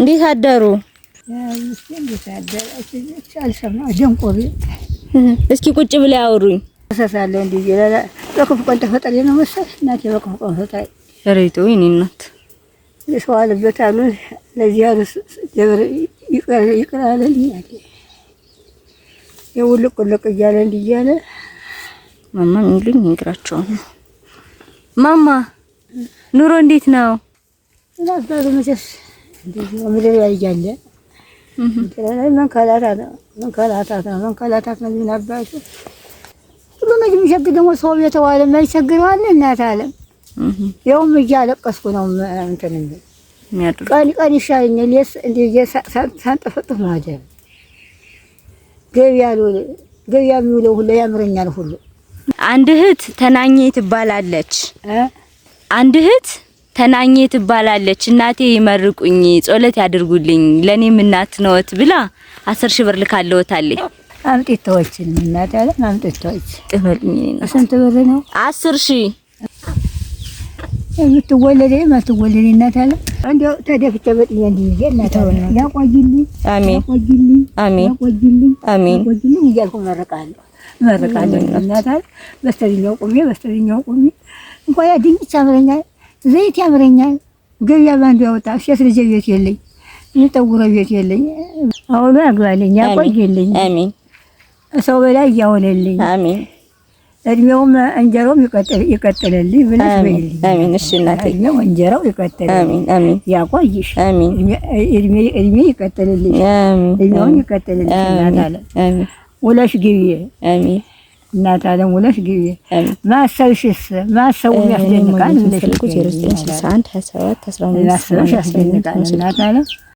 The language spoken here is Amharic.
እንዴት አደሩ? እስኪ ቁጭ ብለው ያወሩኝ። ተሳሳለሁ እንዴ ይላል ለክፉ ቀን ተፈጠረ ነው መሰል እናቴ በክፉ ቀን ፈጣይ ሬቶ የኔ እናት የሰው አለበት አሉ ለዚህ ያሉ ጀብር ይቀራል ያለ የውልቅ ልቅ እያለ እንዲያለ ማማ ምንልኝ እንግራቸው ማማ ኑሮ እንዴት ነው? እናባሩ መቼስ እንደዚህ ምድር ያያለ መንከላታት ነው ቢናባቸው ሁሉ ነገር የሚሸግር ደግሞ ሰው የተዋለ የማይቸግረው አለ እናት አለ ያውም እያለቀስኩ ነው እንትን የሚያድሩ ቀን ይሻለኛል እንደዚህ ሳንጠፈጥፍ ማደር ገበያ የሚውለው ሁሉ ያምረኛል ሁሉ አንድ እህት ተናኘ ትባላለች ተናኘ ትባላለች እናቴ ይመርቁኝ ጾለት ያድርጉልኝ ለኔም እናት ነውት ብላ 10,000 ብር ልካለውታለኝ አምጥተውችን እናት አለ አምጥተውች ጥፈልኝ ስንት ብር ነው 10,000 የምትወለደ እናት አለ እንደው ተደፍቼ በጥዬ እንዲህ እናት ያቆይልኝ አሜን አሜን አሜን ያቆይልኝ እያልኩ መረቃለሁ እናት አለ በስተኛው ቆሜ እንኳን ያ ድንች ያምረኛል ዘይት ያምረኛል ገበያ ባንዱ ያወጣ ሴት ልጅ ቤት የለኝ የጠውረ ቤት የለኝ አሁን ያግባልኝ ያቆይልኝ አሜን ሰው በላይ ያወለልኝ አሜን እድሜውም እንጀራውም ይቀጥልልኝ ብለሽ በይልኝ አሜን እሺ እናቴ ነው እንጀራው ይቀጥልልኝ አሜን አሜን ያቆይሽ አሜን እድሜ ይቀጥልልኝ አሜን እድሜውን ይቀጥልልኝ እናት አለ አሜን ወለሽ ግቢ አሜን እናት አለ ወለሽ ግቢ ማሰብሽስ ማሰቡ ያስደንቃል ብለሽ 0961 27 15 ያስደንቃል እናት አለ